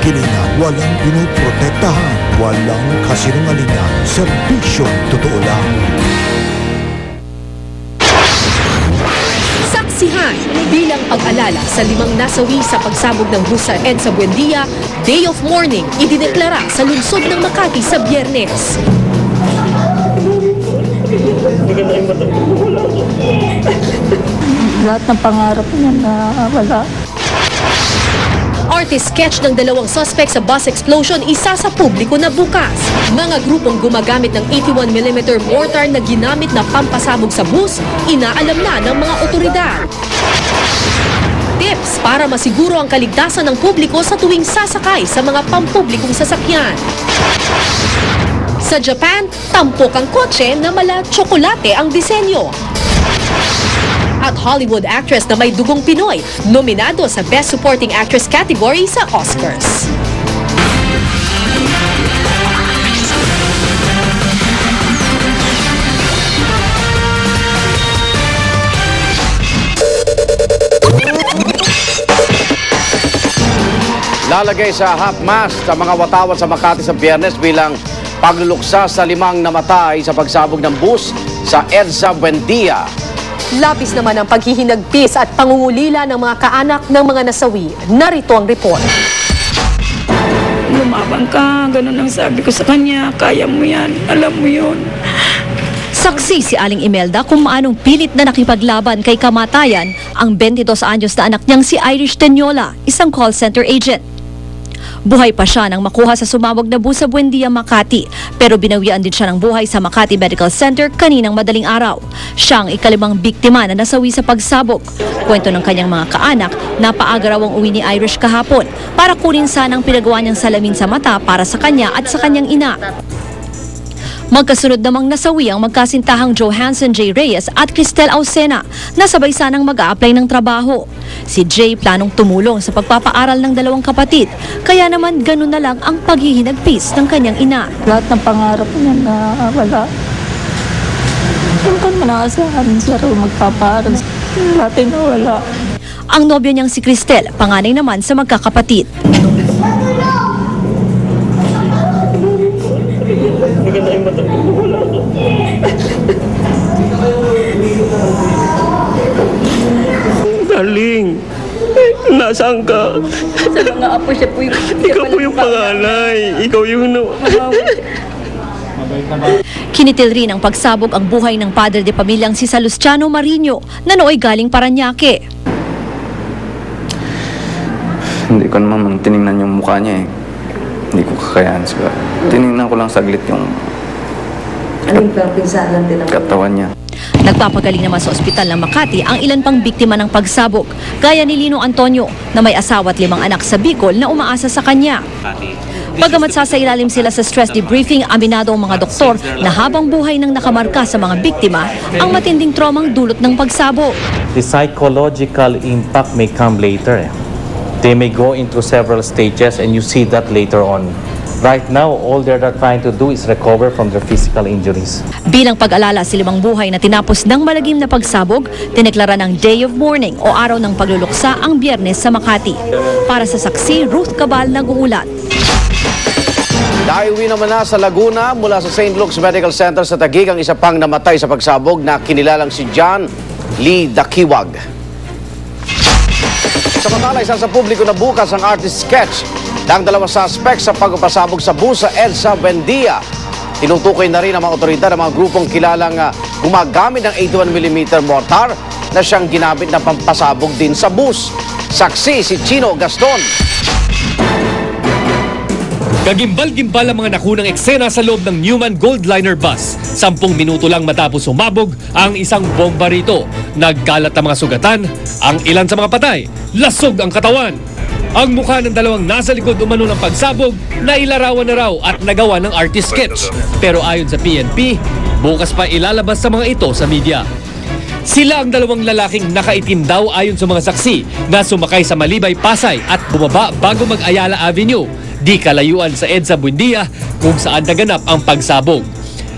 Kilingan, walang pinoprotektahan, walang kasinungalingan, serbisyong totoo lang. Saksihan bilang pag-alala sa 5 nasawi sa pagsabog ng bus sa EDSA Buendia, Day of Mourning idineklara sa lungsod ng Makati sa Biyernes. Lahat ng pangarap niya na wala. Artist sketch ng 2 suspect sa bus explosion isa sa publiko na bukas. Mga grupong gumagamit ng 81mm mortar na ginamit na pampasabog sa bus, inaalam na ng mga otoridad. Tips para masiguro ang kaligtasan ng publiko sa tuwing sasakay sa mga pampublikong sasakyan. Sa Japan, tampok ang kotse na mala tsokolate ang disenyo. At Hollywood actress na may dugong Pinoy, nominado sa Best Supporting Actress category sa Oscars. Lalagay sa half-mast ang mga watawat sa Makati sa Biyernes bilang pagluluksa sa 5 namatay sa pagsabog ng bus sa EDSA Buendia. Labis naman ang paghihinagpis at pangungulila ng mga kaanak ng mga nasawi. Narito ang report. Lumabang ka, ganun ang sabi ko sa kanya. Kaya mo yan, alam mo yun. Saksi si Aling Imelda kung maanong pilit na nakipaglaban kay kamatayan ang 22 anyos na anak niyang si Irish Tenyola, isang call center agent. Buhay pa siya nang makuha sa sumabog na bus sa Buendia, Makati, pero binawian din siya ng buhay sa Makati Medical Center kaninang madaling araw. Siya ang ika-5 biktima na nasawi sa pagsabog. Kwento ng kanyang mga kaanak, napaaga raw ang uwi ni Irish kahapon para kunin sanang pinagawa niyang salamin sa mata para sa kanya at sa kanyang ina. Magkasunod namang nasawi ang magkasintahang Johansson J. Reyes at Cristel Ausena na sabay sanang mag-a-apply ng trabaho. Si Jay planong tumulong sa pagpapaaral ng 2 kapatid, kaya naman ganun na lang ang paghihinagpis ng kanyang ina. Lahat ng pangarap niya na wala. Hindi ko manaasahan siya rin magpapaaral. Lahat na wala. Ang nobyo niyang si Cristel, panganay naman sa magkakapatid. Darling, nasaan ka? Sa mga apo siya po yung... Ikaw po yung panganay. Ikaw yung... Kinitil rin ang pagsabog ang buhay ng padre de pamilyang si Salustiano Marino na nooy galing Parañaque. Hindi ko naman tinignan yung mukha niya eh. Hindi ko kakayahan siguro. Tinignan ko lang saglit yung katawan niya. Nagpapagaling naman sa ospital ng Makati ang ilan pang biktima ng pagsabog, gaya ni Lino Antonio na may asawa at 5 anak sa Bicol na umaasa sa kanya. Bagamat sasailalim sila sa stress debriefing, aminado ang mga doktor na habang buhay nang nakamarka sa mga biktima ang matinding traumang dulot ng pagsabog. The psychological impact may come later. They may go into several stages and you see that later on. Right now, all they're trying to do is recover from their physical injuries. Bilang pag-alala sa 5 buhay na tinapos ng malagim na pagsabog, tineklara ng Day of Mourning o Araw ng Pagluluksa ang Biyernes sa Makati. Para sa saksi, Ruth Cabal nag-uulat. Naiuwi naman na sa Laguna mula sa St. Luke's Medical Center sa Taguig ang isa pang namatay sa pagsabog na kinilalang si John Lee Dakiwag. Samantala, isa sa publiko na bukas ang artist sketch ng 2 suspect sa pagpapasabog sa bus sa EDSA Buendia. Tinutukoy na rin ang mga otoridad ng mga grupong kilalang gumagamit ng 81mm mortar na siyang ginamit na pampasabog din sa bus. Saksi si Chino Gaston. Gagimbal-gimbal ang mga nakunang eksena sa loob ng Newman Goldliner bus. 10 minuto lang matapos sumabog ang isang bomba rito. Nagkalat ang mga sugatan, ang ilan sa mga patay, lasog ang katawan. Ang mukha ng 2 nasa likod umano ng pagsabog na ilarawan na raw at nagawa ng artist sketch. Pero ayon sa PNP, bukas pa ilalabas sa mga ito sa media. Sila ang 2 lalaking nakaitim daw ayon sa mga saksi na sumakay sa Malibay, Pasay at bumaba bago mag-Ayala Avenue, di kalayuan sa EDSA Buendia kung saan naganap ang pagsabog.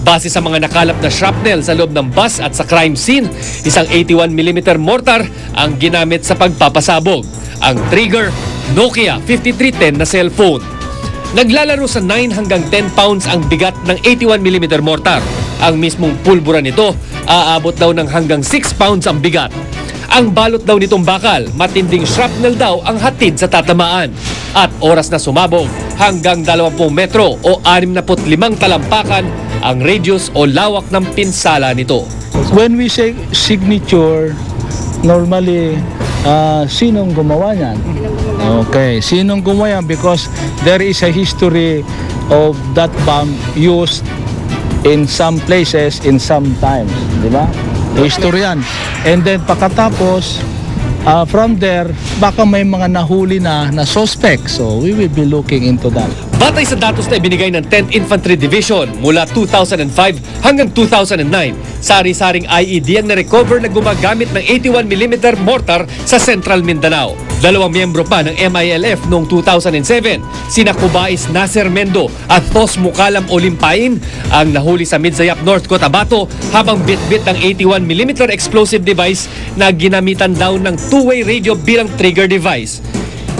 Base sa mga nakalap na shrapnel sa loob ng bus at sa crime scene, isang 81mm mortar ang ginamit sa pagpapasabog. Ang trigger, Nokia 5310 na cellphone. Naglalaro sa 9 hanggang 10 pounds ang bigat ng 81mm mortar. Ang mismong pulbura nito, aabot daw ng hanggang 6 pounds ang bigat. Ang balot daw nitong bakal, matinding shrapnel daw ang hatid sa tatamaan. At oras na sumabog, hanggang 20 metro o 65 talampakan ang radius o lawak ng pinsala nito. When we say signature, normally, sinong gumawa niyan? Okay, sinong gumawa yan? Because there is a history of that bomb used in some places, in some times. Di ba? History yan. And then pagkatapos, from there, baka may mga nahuli na suspect. So we will be looking into that. Batay sa datos na ibinigay ng 10th Infantry Division mula 2005 hanggang 2009, sari-saring IED ang na-recover na gumagamit ng 81mm mortar sa Central Mindanao. 2 miyembro pa ng MILF noong 2007, sina Cubais Nasser Mendo at Tos Mukalam Olimpain ang nahuli sa Midzayap, North Cotabato habang bitbit ng 81mm explosive device na ginamitan daw ng two-way radio bilang trigger device.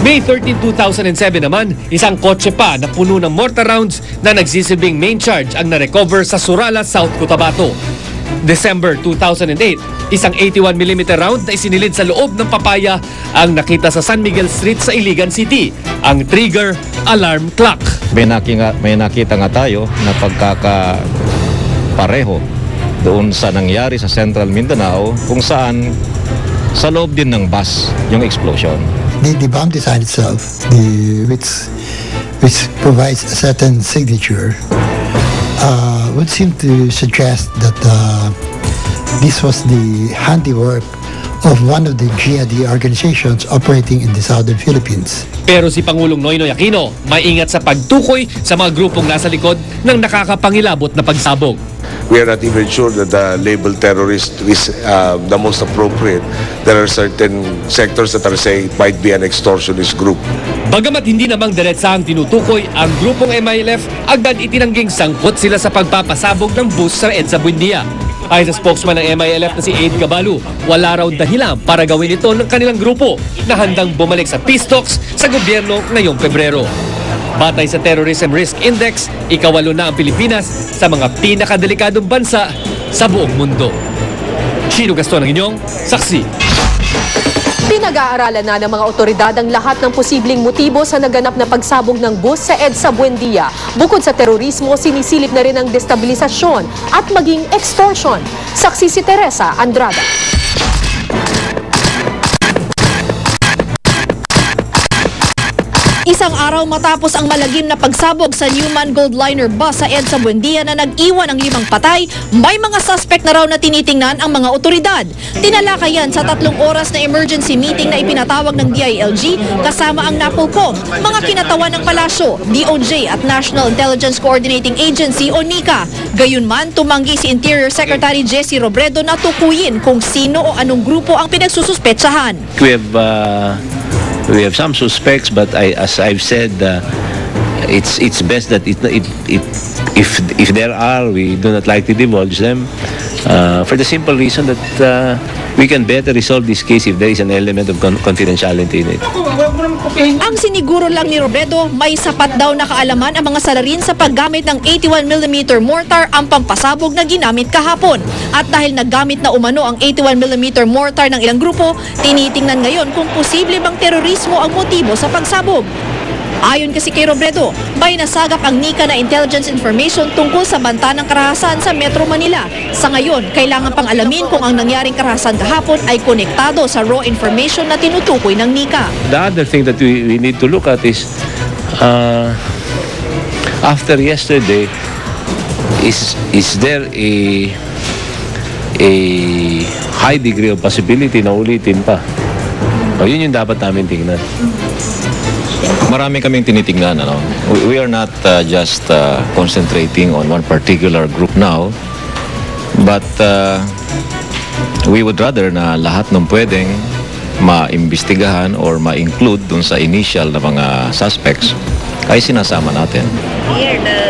May 13, 2007 naman, isang kotse pa na puno ng mortar rounds na nagsisilbing main charge ang na-recover sa Surala, South Cotabato. December 2008, isang 81mm round na isinilid sa loob ng papaya ang nakita sa San Miguel Street sa Iligan City, ang trigger alarm clock. May nakita nga tayo na pagkakapareho doon sa nangyari sa Central Mindanao kung saan sa loob din ng bus yung explosion. The bomb design itself, which provides a certain signature, would seem to suggest that this was the handiwork of one of the jihadi organizations operating in the southern Philippines. Pero si Pangulong Noynoy Aquino, maingat sa pagtukoy sa mga grupong nasa likod ng nakakapangilabot na pagsabog. We are not even sure that the label terrorist is the most appropriate. There are certain sectors that are saying it might be an extortionist group. Bagamat hindi namang diretsahang tinutukoy ang grupong MILF, agad itinangging sangkot sila sa pagpapasabog ng bus sa EDSA Buendia. Ayon sa spokesman ng MILF na si Aid Gabalu, wala raw dahilan para gawin ito ng kanilang grupo na handang bumalik sa peace talks sa gobyerno ngayong Pebrero. Batay sa Terrorism Risk Index, ika-8 na ang Pilipinas sa mga pinakadelikadong bansa sa buong mundo. Chino Gaston ang inyong saksi. Pinag-aaralan na ng mga otoridad ang lahat ng posibleng motibo sa naganap na pagsabog ng bus sa EDSA Buendia. Bukod sa terorismo, sinisilip na rin ang destabilisasyon at maging extortion. Saksi si Teresa Andrada. Isang araw matapos ang malagim na pagsabog sa Newman Goldliner bus sa EDSA Buendia na nag-iwan ng 5 patay, may mga suspect na raw na tinitingnan ang mga otoridad. Tinalakayan sa 3 oras na emergency meeting na ipinatawag ng DILG kasama ang NAPOLCOM, mga kinatawan ng Palasyo, DOJ at National Intelligence Coordinating Agency o NICA. Gayunman, tumanggi si Interior Secretary Jesse Robredo na tukuyin kung sino o anong grupo ang pinagsususpetsahan. We have some suspects, but as I've said, it's best that if there are, we do not like to divulge them for the simple reason that we can better resolve this case if there is an element of confidentiality in it. Ang siniguro lang ni Robredo, may sapat daw na kaalaman ang mga salarin sa paggamit ng 81mm mortar ang pampasabog na ginamit kahapon. At dahil naggamit na umano ang 81mm mortar ng ilang grupo, tinitingnan ngayon kung posible bang terorismo ang motibo sa pagsabog. Ayon kasi kay Robredo, may nasagap ang NICA na intelligence information tungkol sa banta ng karahasan sa Metro Manila. Sa ngayon, kailangan pang alamin kung ang nangyaring karahasan kahapon ay konektado sa raw information na tinutukoy ng NICA. The other thing that we need to look at is after yesterday, is there a high degree of possibility na ulitin pa? O yun yung dapat namin tingnan. Marami kaming tinitingnan. We are not just concentrating on one particular group now, but we would rather na lahat ng pwedeng maimbestigahan or ma-include dun sa initial na mga suspects ay sinasama natin.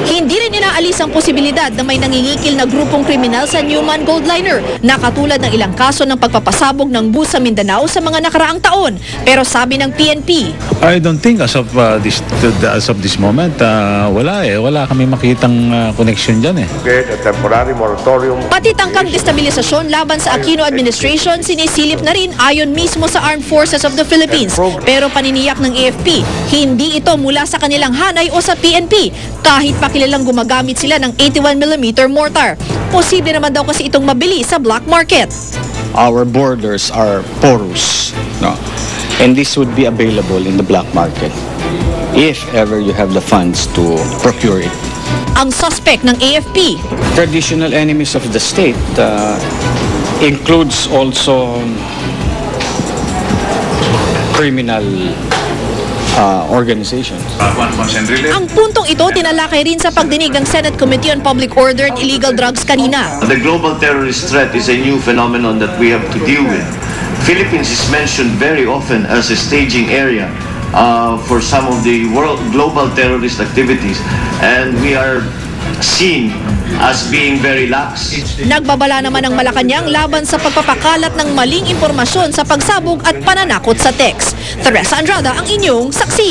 Hindi rin inaalis ang posibilidad na may nangingikil na grupong kriminal sa Newman Goldliner na katulad ng ilang kaso ng pagpapasabog ng bus sa Mindanao sa mga nakaraang taon. Pero sabi ng PNP, I don't think as of this moment, wala kami makitang connection dyan Get a temporary moratorium. pati tangkang destabilisasyon laban sa Aquino administration sinisilip na rin ayon mismo sa Armed Forces of the Philippines. Pero paniniyak ng AFP, hindi ito mula sa kanilang hanay o sa PNP kahit pa kilalang gumagamit sila ng 81mm mortar. Posible naman daw kasi itong mabili sa black market. Our borders are porous, no? And this would be available in the black market if ever you have the funds to procure it. Ang suspect ng AFP, Traditional enemies of the state includes also criminal organizations. ang puntong ito tinalakay rin sa pagdinig ng Senate Committee on Public Order and Illegal Drugs kanina. The global terrorist threat is a new phenomenon that we have to deal with. Philippines is mentioned very often as a staging area for some of the global terrorist activities, and we are seen as being very lax. Nagbabala naman ang Malacanang laban sa pagpapakalat ng maling impormasyon sa pagsabog at pananakot sa text. Teresa Andrada ang inyong saksi.